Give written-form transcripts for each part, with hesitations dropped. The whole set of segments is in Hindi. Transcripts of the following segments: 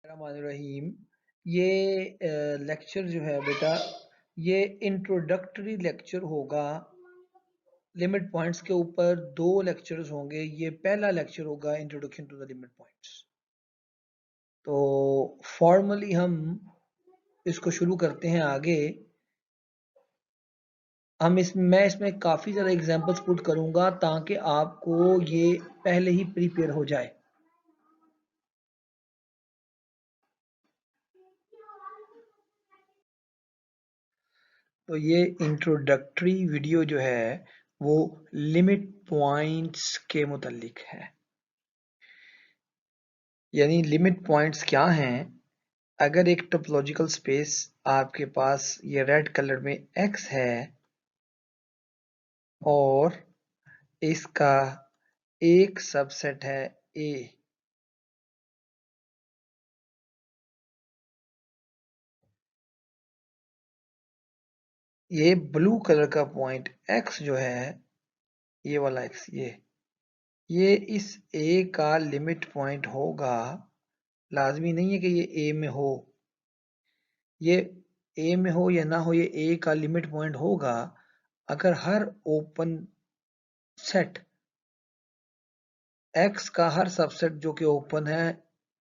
रहीम। ये लेक्चर जो है बेटा, ये इंट्रोडक्टरी लेक्चर होगा। लिमिट पॉइंट्स के ऊपर 2 लेक्चर्स होंगे। ये पहला लेक्चर होगा introduction to the limit points. तो फॉर्मली हम इसको शुरू करते हैं आगे। मैं इसमें काफ़ी ज़्यादा एग्जांपल्स पुट करूंगा ताकि आपको ये पहले ही प्रिपेयर हो जाए। तो ये इंट्रोडक्टरी वीडियो जो है वो लिमिट पॉइंट्स के मुतालिक है। यानी लिमिट पॉइंट्स क्या हैं? अगर एक टोपोलॉजिकल स्पेस आपके पास ये रेड कलर में x है और इसका एक सबसेट है a, ये ब्लू कलर का पॉइंट x जो है, ये वाला x, ये इस a का लिमिट पॉइंट होगा। लाजमी नहीं है कि ये a में हो, ये a में हो या ना हो, ये a का लिमिट पॉइंट होगा अगर हर ओपन सेट x का हर सबसेट जो कि ओपन है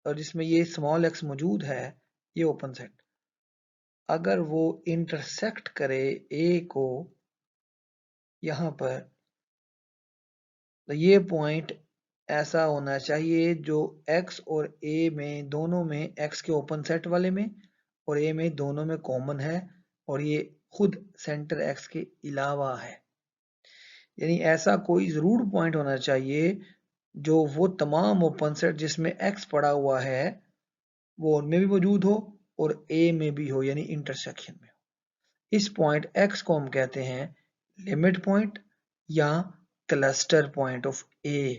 और जिसमें ये स्मॉल x मौजूद है, ये ओपन सेट, अगर वो इंटरसेक्ट करे a को यहाँ पर, तो ये पॉइंट ऐसा होना चाहिए जो x और a में दोनों में, x के ओपन सेट वाले में और a में दोनों में कॉमन है और ये खुद सेंटर x के अलावा है। यानी ऐसा कोई जरूर पॉइंट होना चाहिए जो वो तमाम ओपन सेट जिसमें x पड़ा हुआ है वो उनमें भी मौजूद हो और a में भी हो, यानी इंटरसेक्शन में हो। इस पॉइंट x को हम कहते हैं लिमिट पॉइंट या क्लस्टर पॉइंट ऑफ a।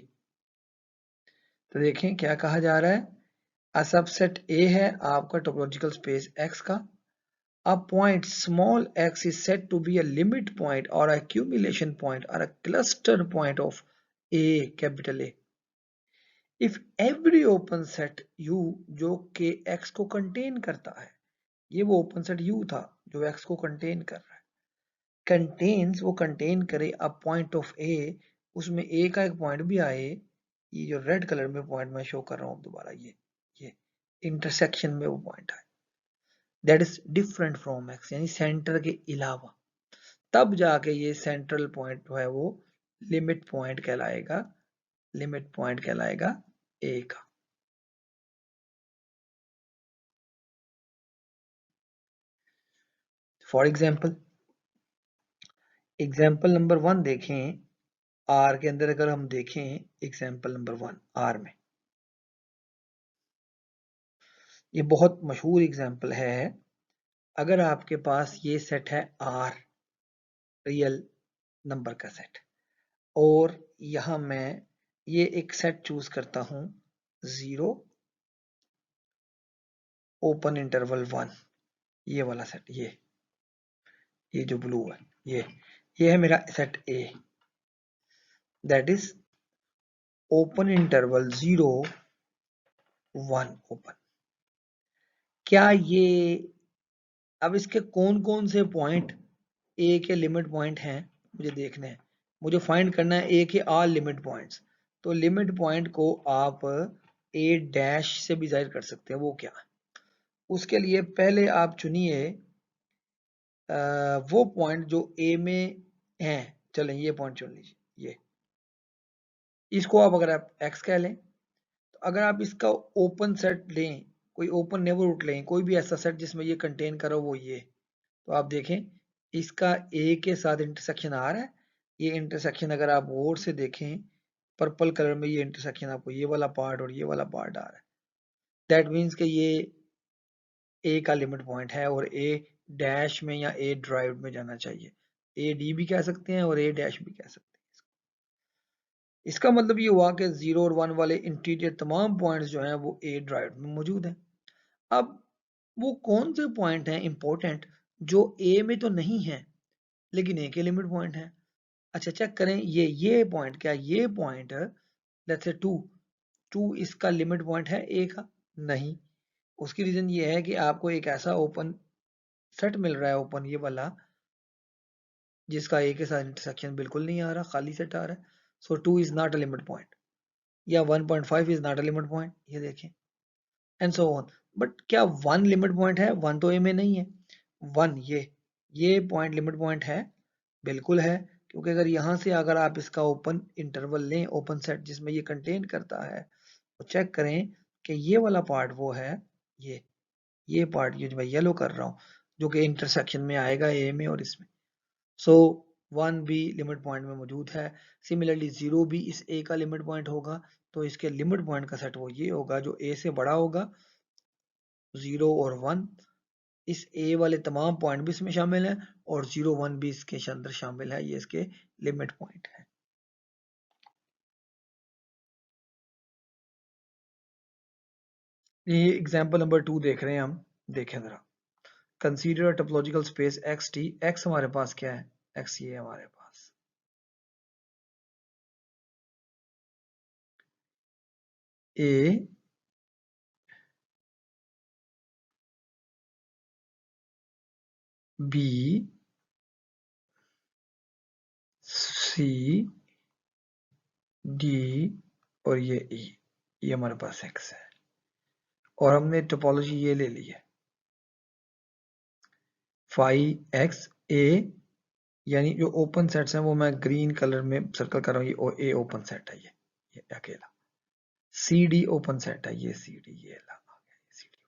तो देखें क्या कहा जा रहा है। अ सबसेट a है आपका टोपोलॉजिकल स्पेस x का। A point small x is said to be a limit point or accumulation point or a cluster point of A, capital A. If every open set U जो कि x को कंटेन करता है, ये वो ओपन सेट U था जो x को कंटेन कर रहा है, कंटेन्स वो कंटेन करे अ पॉइंट ऑफ A, उसमें A का एक पॉइंट भी आए, ये जो रेड कलर में पॉइंट मैं शो कर रहा हूँ दोबारा, ये इंटरसेक्शन में वो पॉइंट आए, that is different from x, यानी सेंटर के अलावा, तब जाके ये सेंट्रल पॉइंट जो है वो लिमिट पॉइंट कहलाएगा, लिमिट पॉइंट कहलाएगा a का। फॉर एग्जाम्पल नंबर 1 देखें। R के अंदर अगर हम देखें एग्जाम्पल नंबर 1 R में, ये बहुत मशहूर एग्जाम्पल है। अगर आपके पास ये सेट है R, रियल नंबर का सेट, और यहां मैं ये एक सेट चूज करता हूं 0 ओपन इंटरवल 1, ये वाला सेट, ये जो ब्लू है, ये है मेरा set A, that is open interval 0 1 open. क्या ये, अब इसके कौन कौन से पॉइंट A के लिमिट पॉइंट हैं मुझे देखने हैं, मुझे फाइंड करना है A के ऑल लिमिट पॉइंट्स। तो लिमिट पॉइंट को आप A डैश से भी जाहिर कर सकते हैं, वो क्या है? उसके लिए पहले आप चुनिए वो पॉइंट जो A में हैं। चलें ये पॉइंट चुन लीजिए, इसको आप अगर आप x कह लें, तो अगर आप इसका ओपन सेट लें, कोई ओपन नेबरहुड लें, कोई भी ऐसा सेट जिसमें ये कंटेन करो वो ये, तो आप देखें इसका a के साथ इंटरसेक्शन आ रहा है। ये इंटरसेक्शन अगर आप गौर से देखें, पर्पल कलर में ये इंटरसेक्शन आपको ये वाला पार्ट और ये वाला पार्ट आ रहा है, दैट मीन्स कि ये a का लिमिट पॉइंट है और a डैश में या a ड्राइव में जाना चाहिए। a d भी कह सकते हैं और a डैश भी कह सकते हैं। इसका मतलब ये हुआ कि 0 और 1 वाले इंटीरियर तमाम पॉइंट्स जो हैं वो A ड्राइव में मौजूद हैं। अब वो कौन से पॉइंट हैं इंपॉर्टेंट जो A में तो नहीं है लेकिन A के लिमिट पॉइंट हैं? अच्छा चेक करें, ये पॉइंट, क्या ये पॉइंट लेट्स से 2 इसका लिमिट पॉइंट है A का? नहीं। उसकी रीजन ये है कि आपको एक ऐसा ओपन सेट मिल रहा है, ओपन ये वाला, जिसका ए के साथ इंटरसेक्शन बिल्कुल नहीं आ रहा, खाली सेट आ रहा है। सो 2 is not a limit point, या 1.5 is not a limit point, ये देखें, एंड सो ऑन। बट क्या 1 लिमिट पॉइंट है? 1 तो ए में नहीं है। 1 ये पॉइंट लिमिट पॉइंट है, बिल्कुल है, क्योंकि अगर यहाँ से अगर आप इसका ओपन इंटरवल लें, ओपन सेट जिसमें ये कंटेन करता है, तो चेक करें कि ये वाला पार्ट वो है, ये पार्ट ये जो मैं येलो कर रहा हूँ, जो कि इंटरसेक्शन में आएगा ए में और इसमें। सो 1 भी लिमिट पॉइंट में मौजूद है। सिमिलरली 0 भी इस ए का लिमिट पॉइंट होगा, तो इसके लिमिट पॉइंट का सेट वो ये होगा जो ए से बड़ा होगा, 0 और 1। इस ए वाले तमाम पॉइंट भी इसमें शामिल हैं, और 0 1 भी इसके अंदर शामिल है, ये इसके लिमिट पॉइंट है। ये एग्जांपल नंबर 2 देख रहे हैं हम, देखें जरा। Consider topological space x T, x हमारे पास क्या है, एक्स ये हमारे पास ए बी सी डी और ये ई, ये हमारे पास एक्स है, और हमने टोपोलॉजी ये ले ली है फाई एक्स ए, यानी जो ओपन सेट्स हैं वो मैं ग्रीन कलर में सर्कल कर रहा हूँ, ये ए ओपन सेट है, ये अकेला। सी डी ओपन सेट है, ये सी डी, ये लगा C D.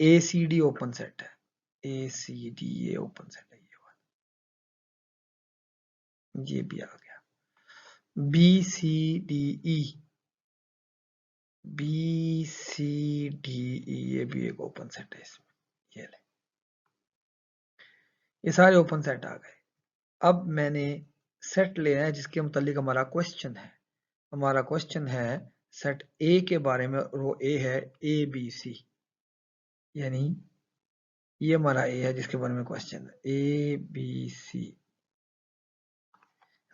A C D open set है, ए सी डी ये ओपन सेट है, ये भी आ गया। B C D E, B C D E ये भी एक ओपन सेट है इसमें, ये ले, ये सारे ओपन सेट आ गए। अब मैंने सेट लेना है जिसके मुतालिक हमारा क्वेश्चन है। हमारा क्वेश्चन है सेट ए के बारे में, रो ए है ए बी सी, यानी ये हमारा ए है जिसके बारे में क्वेश्चन है, ए बी सी।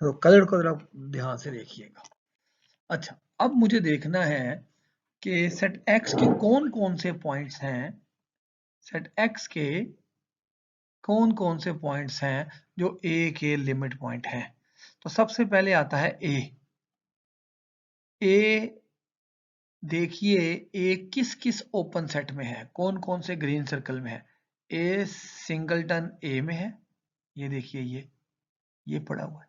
तो कलर को जरा ध्यान से देखिएगा। अच्छा, अब मुझे देखना है कि सेट एक्स के कौन कौन से पॉइंट्स हैं, सेट एक्स के कौन कौन से पॉइंट्स हैं जो ए के लिमिट पॉइंट हैं। तो सबसे पहले आता है ए। ए देखिए, ए किस किस ओपन सेट में है, कौन कौन से ग्रीन सर्कल में है। ए सिंगलटन ए में है, ये देखिए, ये पड़ा हुआ है।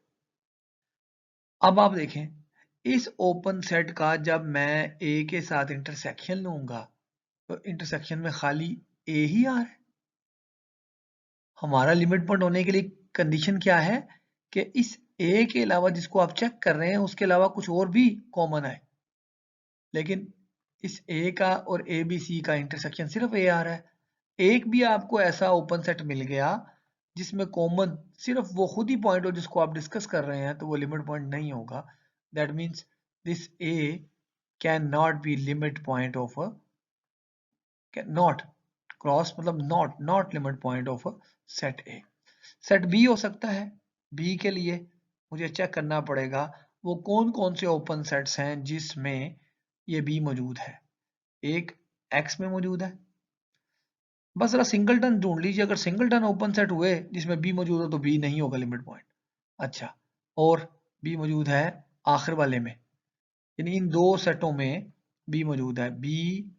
अब आप देखें, इस ओपन सेट का जब मैं ए के साथ इंटरसेक्शन लूंगा, तो इंटरसेक्शन में खाली ए ही आ रहा है। हमारा लिमिट पॉइंट होने के लिए कंडीशन क्या है कि इस ए के अलावा जिसको आप चेक कर रहे हैं उसके अलावा कुछ और भी कॉमन है, लेकिन इस ए का और ए बी सी का इंटरसेक्शन सिर्फ ए आ रहा है। एक भी आपको ऐसा ओपन सेट मिल गया जिसमें कॉमन सिर्फ वो खुद ही पॉइंट हो जिसको आप डिस्कस कर रहे हैं, तो वो लिमिट पॉइंट नहीं होगा। That means this A can not be limit point of a, not cross मतलब not limit point of a set A. Set B हो सकता है। बी के लिए मुझे चेक करना पड़ेगा वो कौन कौन से ओपन सेट्स हैं जिसमें ये बी मौजूद है। एक एक्स में मौजूद है, बस जरा सिंगलटन ढूंढ लीजिए। अगर सिंगलटन ओपन सेट हुए जिसमें बी मौजूद हो तो बी नहीं होगा लिमिट पॉइंट। अच्छा, और बी मौजूद है आखिर वाले में, यानी इन दो सेटों में बी मौजूद है, बी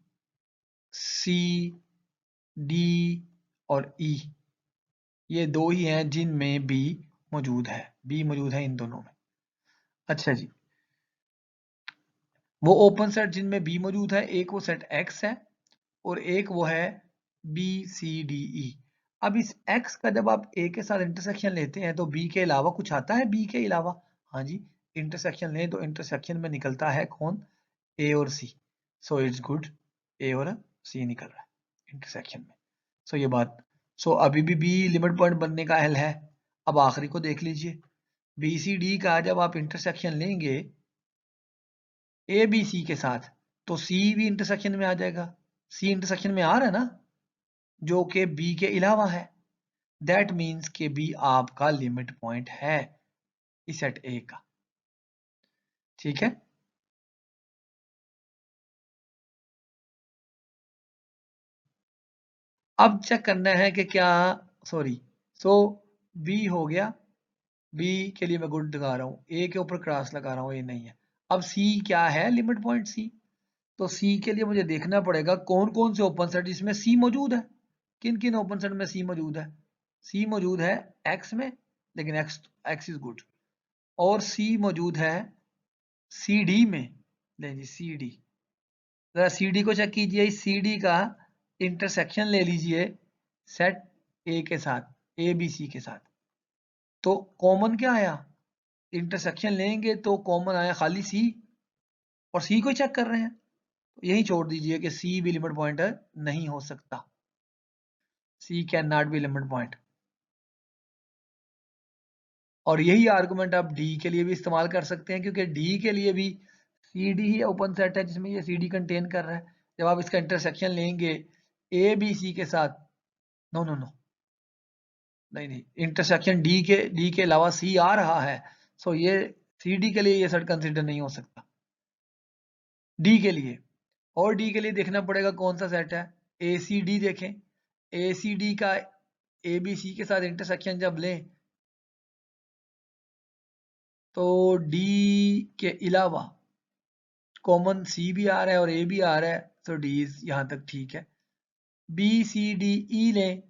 सी डी और ई, ये दो ही हैं जिनमें बी मौजूद है, बी मौजूद है इन दोनों में। अच्छा जी, वो ओपन सेट जिनमें बी मौजूद है, एक वो सेट एक्स है और एक वो है बी सी डी ई। अब इस x का जब आप a के साथ इंटरसेक्शन लेते हैं तो b के अलावा कुछ आता है, b के अलावा, हाँ जी, इंटरसेक्शन लें तो इंटरसेक्शन में निकलता है कौन, a और c। So it's good, a और c निकल रहा है इंटरसेक्शन में। सो ये बात, सो अभी भी b लिमिट पॉइंट बनने का हल है। अब आखिरी को देख लीजिए, बी सी डी का जब आप इंटरसेक्शन लेंगे ए बी सी के साथ, तो सी भी इंटरसेक्शन में आ जाएगा। सी इंटरसेक्शन में आ रहा है ना, जो कि बी के अलावा है। दैट मीन्स के बी आपका लिमिट पॉइंट है इस सेट ए का। ठीक है, अब चेक करना है कि क्या सॉरी सो बी हो गया, बी के लिए मैं गुड दिखा रहा हूँ, ए के ऊपर क्रॉस लगा रहा हूँ, ये नहीं है। अब सी क्या है, लिमिट पॉइंट सी। तो सी के लिए मुझे देखना पड़ेगा कौन कौन से ओपन सेट जिसमें सी मौजूद है। किन किन ओपन सेट में सी मौजूद है? सी मौजूद है एक्स में, लेकिन एक्स इज गुड। और सी मौजूद है सी डी में। ले जी सी डी, जरा सी डी को चेक कीजिए। सी डी का इंटरसेक्शन ले लीजिए सेट ए के साथ, ए बी सी के साथ। तो कॉमन क्या आया? इंटरसेक्शन लेंगे तो कॉमन आया खाली सी, और सी को चेक कर रहे हैं, तो यही छोड़ दीजिए कि सी भी लिमिट पॉइंट नहीं हो सकता। C can not be limit point. और यही आर्गुमेंट आप डी के लिए भी इस्तेमाल कर सकते हैं, क्योंकि डी के लिए भी सी डी ही ओपन सेट है जिसमें ये सी डी कंटेन कर रहा है। जब आप इसका इंटरसेक्शन लेंगे ए बी सी के साथ, नो नो नो, नहीं नहीं, इंटरसेक्शन डी के अलावा सी आ रहा है, सो ये सी डी के लिए ये सेट कंसिडर नहीं हो सकता डी के लिए। और डी के लिए देखना पड़ेगा कौन सा सेट है, ए सी डी देखें। ए सी डी का ए बी सी के साथ इंटरसेक्शन जब लें तो डी के अलावा कॉमन सी भी आ रहा है और ए भी आ रहा है, तो डी यहां तक ठीक है। बी सी डी ई लें,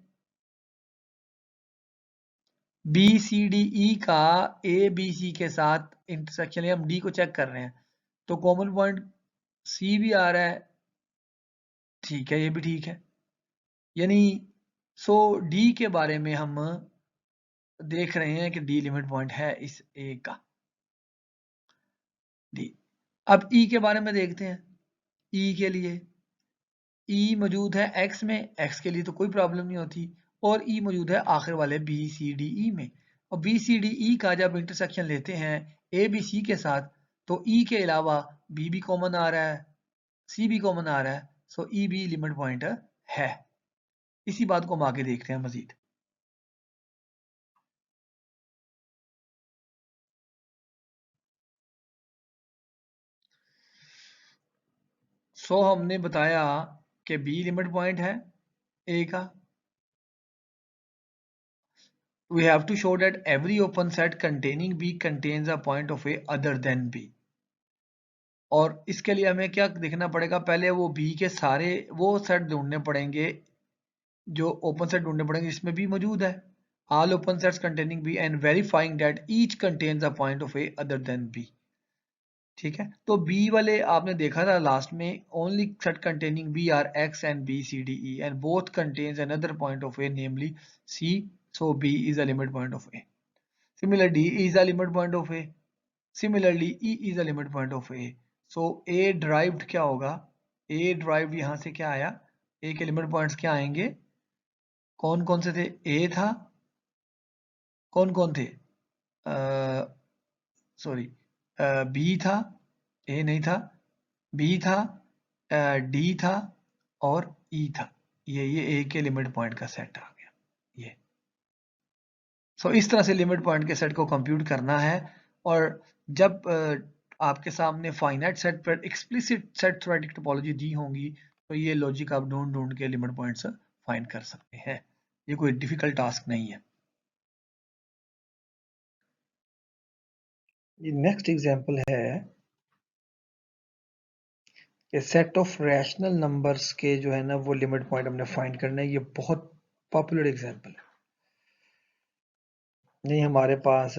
बी सी डी ई का ए बी सी के साथ इंटरसेक्शन हम डी को चेक कर रहे हैं, तो कॉमन पॉइंट सी भी आ रहा है, ठीक है, ये भी ठीक है। यानी सो डी के बारे में हम देख रहे हैं कि डी लिमिट पॉइंट है इस ए का, डी। अब ई के बारे में देखते हैं। ई के लिए ई मौजूद है एक्स में, एक्स के लिए तो कोई प्रॉब्लम नहीं होती, और ई मौजूद है आखिर वाले बी सी डी ई में। और बी सी डी ई का जब इंटरसेक्शन लेते हैं ए बी सी के साथ, तो ई के अलावा बी भी कॉमन आ रहा है, सी भी कॉमन आ रहा है, सो ई भी लिमिट पॉइंट है। इसी बात को हम आगे देखते हैं मजीद। सो हमने बताया कि बी लिमिट पॉइंट है ए का। We have to show that every open set containing B contains a point of A other than B. और इसके लिए हमें क्या देखना पड़ेगा, पहले वो B के सारे वो सेट ढूंढने पड़ेंगे, जो ओपन सेट ढूंढने पड़ेंगे जिसमें B मौजूद है। All open sets containing B and verifying that each contains a point of A other than B. ठीक है, तो B वाले आपने देखा था लास्ट में, only set containing B are X and B C D E and both contains another point of A namely C, so B is a limit point of A. Similarly, D is a limit point of A. Similarly, E is a limit point of A. So A derived क्या होगा? A derived यहाँ से क्या आया? A के लिमिट पॉइंट्स क्या आएंगे? कौन कौन से थे? A था, कौन कौन थे? सॉरी, B था, A नहीं था, B था, D था और E था। ये A के लिमिट पॉइंट का सेट आ गया ये। सो इस तरह से लिमिट पॉइंट के सेट को कंप्यूट करना है। और जब आपके सामने फाइनाइट सेट पर एक्सप्लिसिट सेट थ्योरेटिक टोपोलॉजी दी होंगी, तो ये लॉजिक आप ढूंढ ढूंढ के लिमिट पॉइंट्स फाइंड कर सकते हैं। ये कोई डिफिकल्ट टास्क नहीं है। ये नेक्स्ट एग्जांपल है कि सेट ऑफ रैशनल नंबर्स के जो है ना वो लिमिट पॉइंट हमने फाइंड करना है। ये बहुत पॉपुलर एग्जांपल है। नहीं, हमारे पास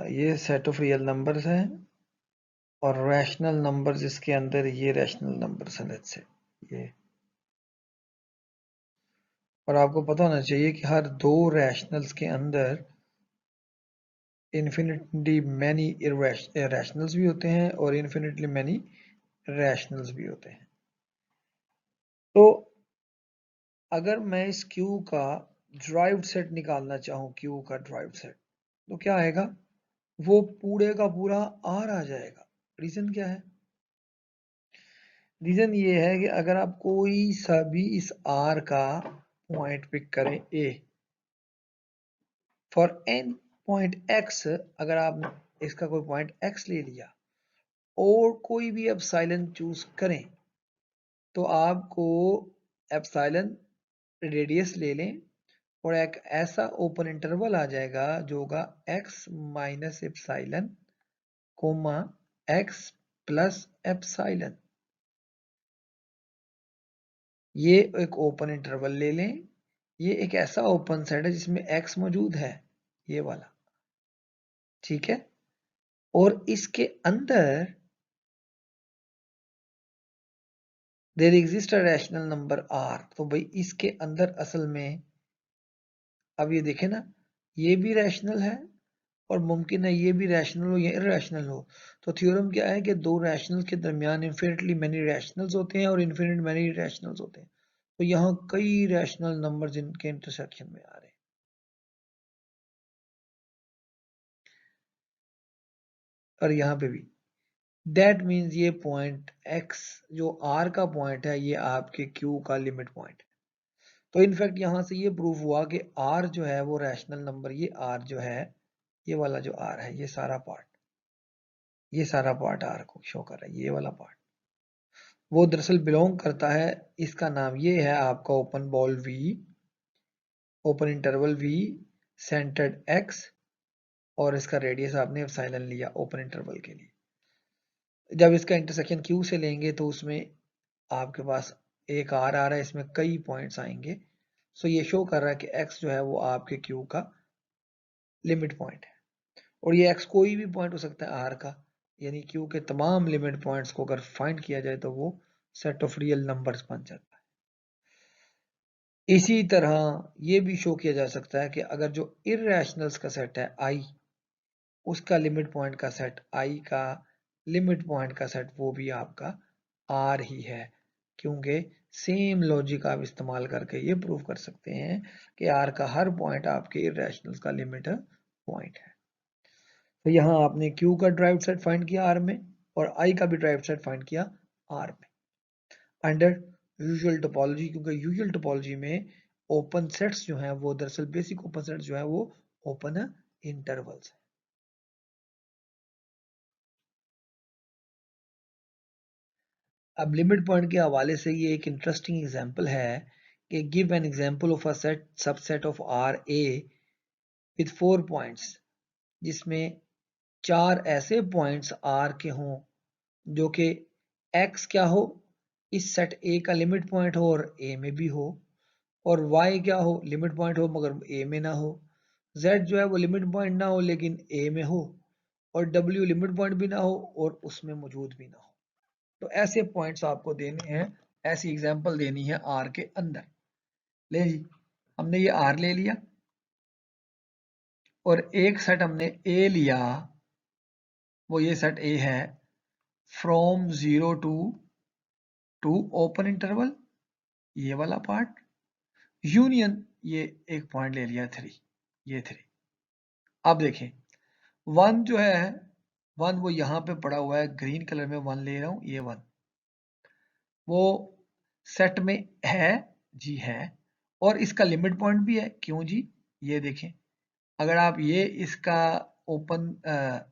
ये सेट ऑफ रियल नंबर्स है और रैशनल नंबर जिसके अंदर ये रैशनल नंबर्स हैं, लेट्स से ये। और आपको पता होना चाहिए कि हर दो रैशनल्स के अंदर इन्फिनिटली मैनी रैशनल्स भी होते हैं और इन्फिनिटली मैनी रैशनल्स भी होते हैं। तो अगर मैं इस Q का ड्राइव्ड सेट निकालना चाहूँ, Q का ड्राइव्ड सेट, तो क्या आएगा? वो पूरे का पूरा R आ जाएगा। रीजन क्या है? रीजन ये है कि अगर आप कोई सा भी इस R का पॉइंट पिक करें A, for an point X, अगर आप इसका कोई पॉइंट X ले लिया और कोई भी आप साइलेंट चूज करें, तो आपको एप्सिलॉन रेडियस ले लें और एक ऐसा ओपन इंटरवल आ जाएगा जो होगा x minus epsilon comma x plus epsilon. ये एक ओपन इंटरवल ले लें, ये एक ऐसा ओपन सेट है जिसमें x मौजूद है, ये वाला, ठीक है। और इसके अंदर there exist a rational number r, तो भाई इसके अंदर असल में अब ये देखें ना, ये भी रैशनल है और मुमकिन है ये भी रैशनल हो या इरैशनल हो। तो थ्योरम क्या है कि दो रैशनल के दरमियान इन्फिनिटली मैनी रैशनल्स होते हैं और इन्फिनिट मैनी रैशनल्स होते हैं। तो यहाँ कई रैशनल नंबर्स इनके इंटरसेक्शन में आ रहे हैं। और यहाँ पे भी दैट मीन्स ये पॉइंट x जो r का पॉइंट है ये आपके q का लिमिट पॉइंट है। तो इनफैक्ट यहाँ से ये प्रूव हुआ कि r जो है वो रैशनल नंबर, ये r जो है, ये वाला जो r है, ये सारा पार्ट, ये सारा पार्ट r को शो कर रहा है, ये वाला पार्ट वो दरअसल बिलोंग करता है, इसका नाम ये है आपका open ball v, open interval v, centred x, और इसका रेडियस आपने एप्सिलॉन लिया ओपन इंटरवल के लिए। जब इसका इंटरसेक्शन q से लेंगे तो उसमें आपके पास एक r आ रहा है, इसमें कई पॉइंट्स आएंगे। सो ये शो कर रहा है कि x जो है वो आपके q का लिमिट पॉइंट है, और ये x कोई भी पॉइंट हो सकता है r का, यानी q के तमाम लिमिट पॉइंट्स को अगर फाइंड किया जाए तो वो सेट ऑफ रियल नंबर्स बन जाता है। इसी तरह ये भी शो किया जा सकता है कि अगर जो इर्रेशनल्स का सेट है i, उसका लिमिट पॉइंट का सेट, i का लिमिट पॉइंट का सेट वो भी आपका r ही है, क्योंकि सेम लॉजिक आप इस्तेमाल करके ये प्रूव कर सकते हैं कि r का हर पॉइंट आपके इर्रेशनल्स का लिमिट पॉइंट है। तो यहाँ आपने q का ड्राइव्ड सेट फाइंड किया r में और i का भी ड्राइव्ड सेट फाइंड किया r में अंडर यूजुअल टोपोलॉजी, क्योंकि यूजुअल टोपोलॉजी में ओपन सेट्स जो हैं वो दरअसल बेसिक ओपन सेट्स जो है वो ओपन इंटरवल्स हैं। अब लिमिट पॉइंट के हवाले से ये एक इंटरेस्टिंग एग्जांपल है कि give an example of a set subset of R A with 4 points, जिसमें 4 ऐसे पॉइंट्स आर के हों जो कि एक्स क्या हो, इस सेट ए का लिमिट पॉइंट हो और ए में भी हो, और y क्या हो, लिमिट पॉइंट हो मगर a में ना हो, z जो है वो लिमिट पॉइंट ना हो लेकिन a में हो, और w लिमिट पॉइंट भी ना हो और उसमें मौजूद भी ना हो। तो ऐसे पॉइंट्स आपको देने हैं, ऐसी एग्जांपल देनी है R के अंदर। ले जी, हमने ये R ले लिया और एक सेट हमने A लिया, वो ये सेट A है, फ्रॉम 0 टू ओपन इंटरवल, ये वाला पार्ट, यूनियन ये एक पॉइंट ले लिया 3, ये 3। अब देखें 1 जो है, 1 वो यहाँ पे पड़ा हुआ है, ग्रीन कलर में 1 ले रहा हूँ, ये 1 वो सेट में है जी, है, और इसका लिमिट पॉइंट भी है, क्यों जी, ये देखें, अगर आप ये इसका ओपन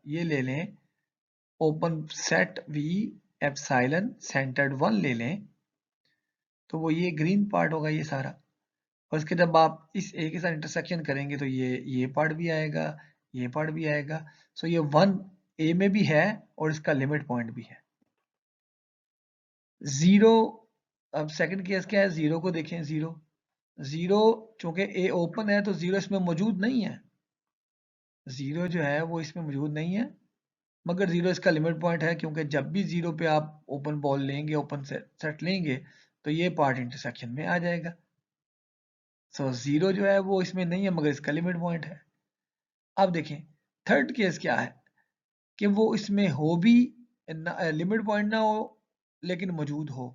ये ले लें, open set v epsilon centred 1 ले लें, तो वो ये ग्रीन पार्ट होगा ये सारा, और इसके जब आप इस ए के साथ इंटरसेक्शन करेंगे तो ये पार्ट भी आएगा, ये पार्ट भी आएगा। सो ये 1 ए में भी है और इसका लिमिट पॉइंट भी है। 0, अब सेकंड केस क्या है, 0 को देखें, 0 चूंकि ए ओपन है तो 0 इसमें मौजूद नहीं है, 0 जो है वो इसमें मौजूद नहीं है, मगर 0 इसका लिमिट पॉइंट है, क्योंकि जब भी 0 पे आप ओपन बॉल लेंगे, ओपन सेट लेंगे, तो ये पार्ट इंटरसेक्शन में आ जाएगा। सो 0 जो है वो इसमें नहीं है मगर इसका लिमिट पॉइंट है। अब देखें थर्ड केस क्या है कि वो इसमें हो भी, लिमिट पॉइंट ना हो लेकिन मौजूद हो,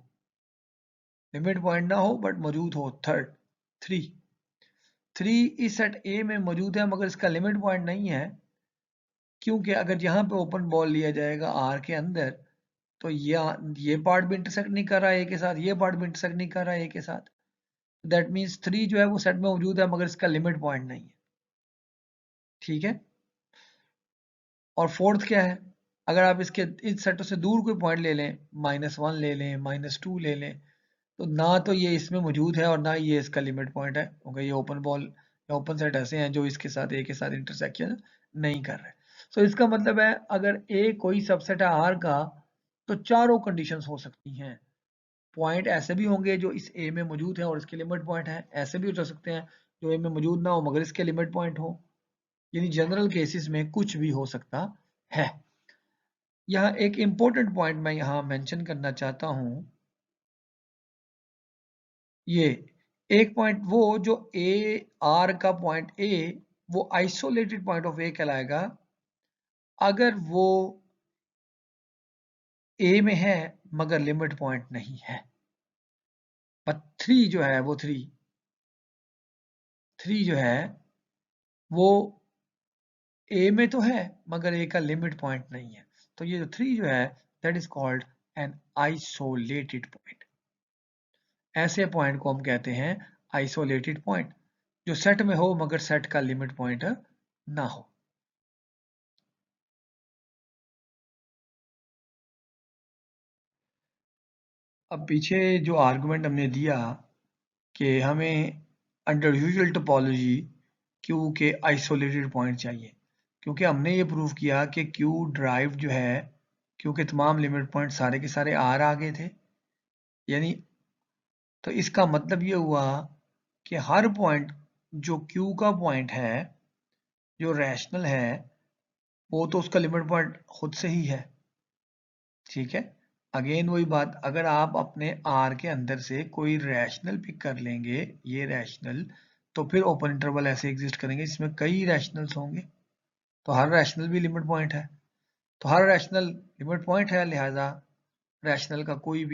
लिमिट पॉइंट ना हो बट मौजूद हो। थर्ड 3 इस सेट ए में मौजूद है मगर इसका लिमिट पॉइंट नहीं है, क्योंकि अगर यहाँ पे ओपन बॉल लिया जाएगा आर के अंदर तो ये पार्ट भी इंटरसेक्ट नहीं कर रहा है ए के साथ, ये पार्ट भी इंटरसेक्ट नहीं कर रहा है ए के साथ। दैट मीन्स 3 जो है वो सेट में मौजूद है मगर इसका लिमिट पॉइंट नहीं है, ठीक है। और फोर्थ क्या है, अगर आप इसके इस सेटों से दूर कोई पॉइंट ले लें, -1 ले लें, -2 ले लें, तो ना तो ये इसमें मौजूद है और ना ये इसका लिमिट पॉइंट है, क्योंकि ये ओपन बॉल या ओपन सेट ऐसे हैं जो इसके साथ ए के साथ इंटरसेक्शन नहीं कर रहे। सो इसका मतलब है अगर ए कोई सबसेट है आर का तो चारों कंडीशंस हो सकती हैं। पॉइंट ऐसे भी होंगे जो इस ए में मौजूद है और इसके लिमिट पॉइंट है, ऐसे भी हो सकते हैं जो ए में मौजूद ना हो मगर इसके लिमिट पॉइंट हो, यानी जनरल केसेस में कुछ भी हो सकता है। यहाँ एक इंपॉर्टेंट पॉइंट मैं यहाँ मेंशन करना चाहता हूं, ये एक पॉइंट वो जो ए आर का पॉइंट ए वो आइसोलेटेड पॉइंट ऑफ ए कहलाएगा अगर वो ए में है मगर लिमिट पॉइंट नहीं है। पर थ्री जो है वो थ्री जो है वो ए में तो है मगर ए का लिमिट पॉइंट नहीं है, तो ये जो थ्री जो है that is called an isolated point. ऐसे पॉइंट को हम कहते हैं आइसोलेटेड पॉइंट, जो सेट में हो मगर सेट का लिमिट पॉइंट ना हो। अब पीछे जो आर्गुमेंट हमने दिया कि हमें अंडर यूजुअल टोपोलॉजी क्यू के आइसोलेटेड पॉइंट चाहिए, क्योंकि हमने ये प्रूव किया कि क्यू ड्राइव जो है क्यू के तमाम लिमिट पॉइंट सारे के सारे आर आ गए थे, यानी तो इसका मतलब ये हुआ कि हर पॉइंट जो क्यू का पॉइंट है जो रैशनल है वो तो उसका लिमिट पॉइंट खुद से ही है। ठीक है, अगेन वही बात, अगर आप अपने आर के अंदर से कोई रैशनल पिक कर लेंगे, ये रैशनल, तो फिर ओपन इंटरवल ऐसे एग्जिस्ट करेंगे जिसमें कई रैशनल्स होंगे, तो हर रैशनल भी लिमिट पॉइंट है, तो हर रैशनल लिमिट पॉइंट है, लिहाजा रैशनल का कोई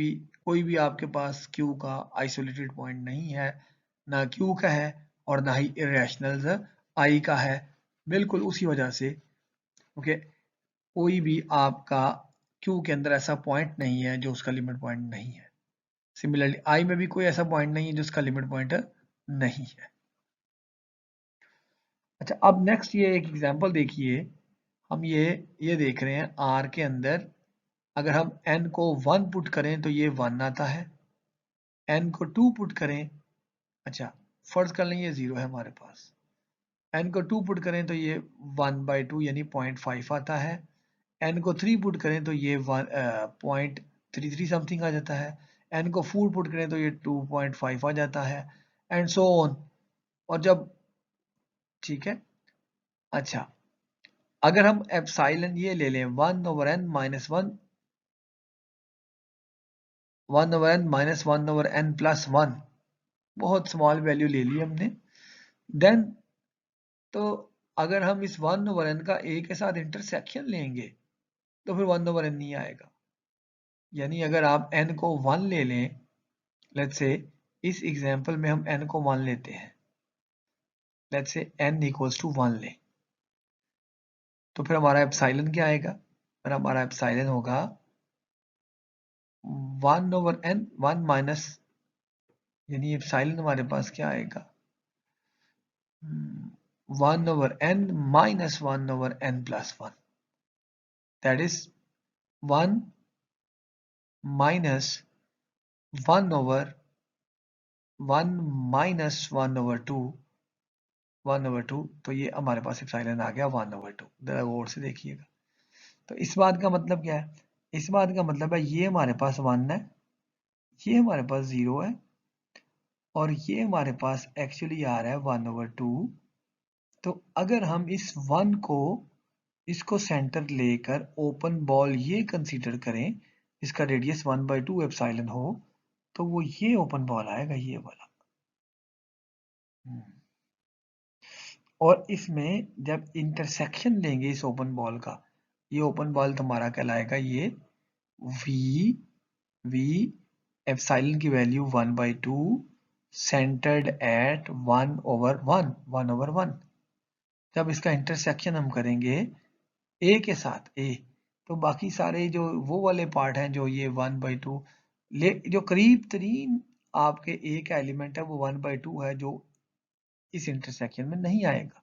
भी आपके पास क्यू का आइसोलेटेड पॉइंट नहीं है, ना क्यू का है और ना ही इरेशनल आई का है। बिल्कुल उसी वजह से ओके, कोई भी आपका क्यू के अंदर ऐसा पॉइंट नहीं है जो उसका लिमिट पॉइंट नहीं है। सिमिलरली आई में भी कोई ऐसा पॉइंट नहीं है जो उसका लिमिट पॉइंट नहीं है। अच्छा, अब नेक्स्ट ये एक एग्जांपल देखिए, हम ये देख रहे हैं आर के अंदर अगर हम n को 1 पुट करें तो ये 1 आता है, n को 2 पुट करें, अच्छा फर्ज कर लें ये 0 है हमारे पास, n को 2 पुट करें तो ये 1/2 यानी 0.5 आता है, n को 3 पुट करें तो ये 0.33 समथिंग आ जाता है, n को 4 पुट करें तो ये 2.5 आ जाता है, एंड सो ऑन। और जब ठीक है, अच्छा अगर हम एप्सिलॉन ये ले लें 1/n minus 1, 1/n minus 1/n plus 1, बहुत स्मॉल वैल्यू ले ली हमने, देन तो अगर हम इस 1/n का a के साथ इंटरसेक्शन लेंगे तो फिर 1/n नहीं आएगा, यानी अगर आप n को 1 ले लें, लेट्स से इस एग्जांपल में हम n को 1 लेते हैं, let's say n equals to 1 लें, तो फिर हमारा एप्सिलॉन क्या आएगा, फिर हमारा एप्सिलॉन होगा 1/n 1 माइनस, यानी एप्सिलॉन हमारे पास क्या आएगा 1/n minus 1/n plus 1, that is 1 minus 1/1 minus 1/2, 1/2, तो ये हमारे पास एप्सिलॉन आ गया 1/2। जरा गौर से देखिएगा, तो इस बात का मतलब क्या है, इस बात का मतलब है ये हमारे पास 1 है, ये हमारे पास 0 है और ये हमारे पास एक्चुअली आ रहा है 1/2। तो अगर हम इस 1 को इसको सेंटर लेकर ओपन बॉल ये कंसीडर करें इसका रेडियस 1/2 एप्सिलॉन हो, तो वो ये ओपन बॉल आएगा ये वाला। और इसमें जब इंटरसेक्शन लेंगे इस ओपन बॉल का, ये ओपन बॉल तुम्हारा कहलाएगा ये v एप्सिलॉन की वैल्यू 1/2 सेंटर्ड एट 1/1। जब इसका इंटरसेक्शन हम करेंगे a के साथ a, तो बाकी सारे जो वो वाले पार्ट हैं जो ये 1/2 जो करीब तरीन आपके a का एलिमेंट है वो 1/2 है जो इस इंटरसेक्शन में नहीं आएगा।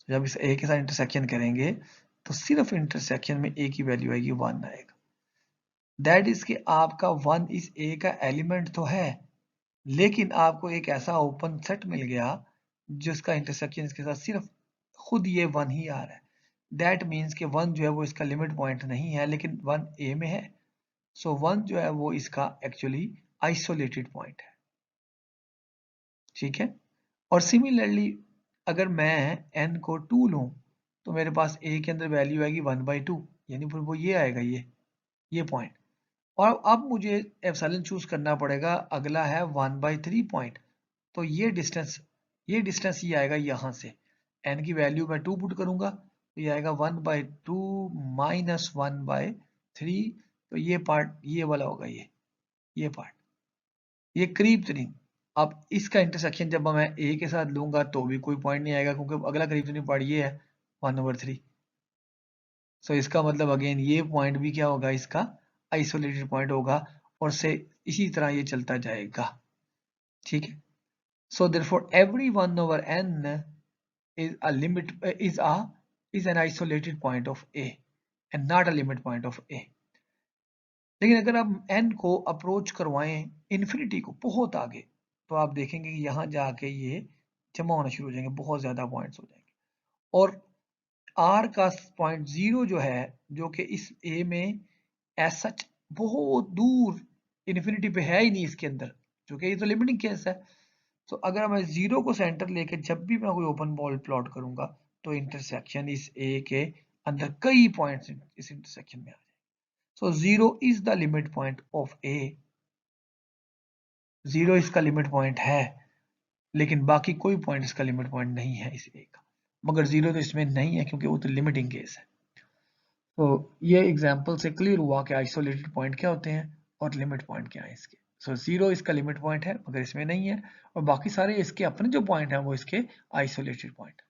जब इस a के साथ इंटरसेक्शन करेंगे तो सिर्फ इंटरसेक्शन में a की वैल्यू आएगी 1 आएगा। दैट इज कि आपका 1 इस ए का एलिमेंट तो है, लेकिन आपको एक ऐसा ओपन सेट मिल गया जिसका इंटरसेक्शन इसके साथ सिर्फ खुद ये 1 ही आ रहा है। दैट मीन्स कि 1 जो है वो इसका लिमिट पॉइंट नहीं है, लेकिन 1 ए में है। सो 1 जो है वो इसका एक्चुअली आइसोलेटेड पॉइंट है। ठीक है। और सिमिलरली अगर मैं n को 2 लूं तो मेरे पास a के अंदर वैल्यू आएगी 1/2, यानी फिर वो ये आएगा, ये पॉइंट। और अब मुझे एप्सिलॉन चूज करना पड़ेगा, अगला है 1/3 पॉइंट। तो ये डिस्टेंस ये आएगा यहाँ से, n की वैल्यू मैं 2 पुट करूंगा तो ये आएगा 1/2 माइनस 1/3। तो ये पार्ट ये वाला होगा, ये पार्ट, ये करीब तरीन। अब इसका इंटरसेक्शन जब मैं ए के साथ लूंगा तो भी कोई पॉइंट नहीं आएगा, क्योंकि अगला करीब तरीन पॉइंट ये है 1/3। सो इसका मतलब अगेन ये पॉइंट भी क्या होगा, इसका आइसोलेटेड पॉइंट होगा, और से इसी तरह ये चलता जाएगा। ठीक है। So therefore every 1/n is a limit is an isolated point of A and not a limit point of A। लेकिन अगर आप n को अप्रोच करवाएं इन्फिनिटी को बहुत आगे, तो आप देखेंगे कि यहाँ जाके ये जमा होना शुरू हो जाएंगे, बहुत ज्यादा पॉइंट्स हो जाएंगे। और r का पॉइंट 0 जो है, जो कि इस a में एज सच बहुत दूर इन्फिनिटी पे है ही नहीं इसके अंदर, जो कि ये तो लिमिटिंग केस है। तो अगर मैं 0 को सेंटर लेके जब भी मैं कोई ओपन बॉल प्लॉट करूंगा तो इंटरसेक्शन इस a के अंदर कई पॉइंट्स इस इंटरसेक्शन में आ जाएंगे। So 0 is the limit point of A। 0 इसका लिमिट पॉइंट है, लेकिन बाकी कोई पॉइंट इसका लिमिट पॉइंट नहीं है इस A का। मगर 0 तो इसमें नहीं है क्योंकि वो तो लिमिटिंग केस है। तो ये एग्जांपल से क्लियर हुआ कि आइसोलेटेड पॉइंट क्या होते हैं और लिमिट पॉइंट क्या है इसके। सो 0 इसका लिमिट पॉइंट है मगर इसमें नहीं है, और बाकी सारे इसके अपने जो पॉइंट हैं वो इसके आइसोलेटेड पॉइंट है।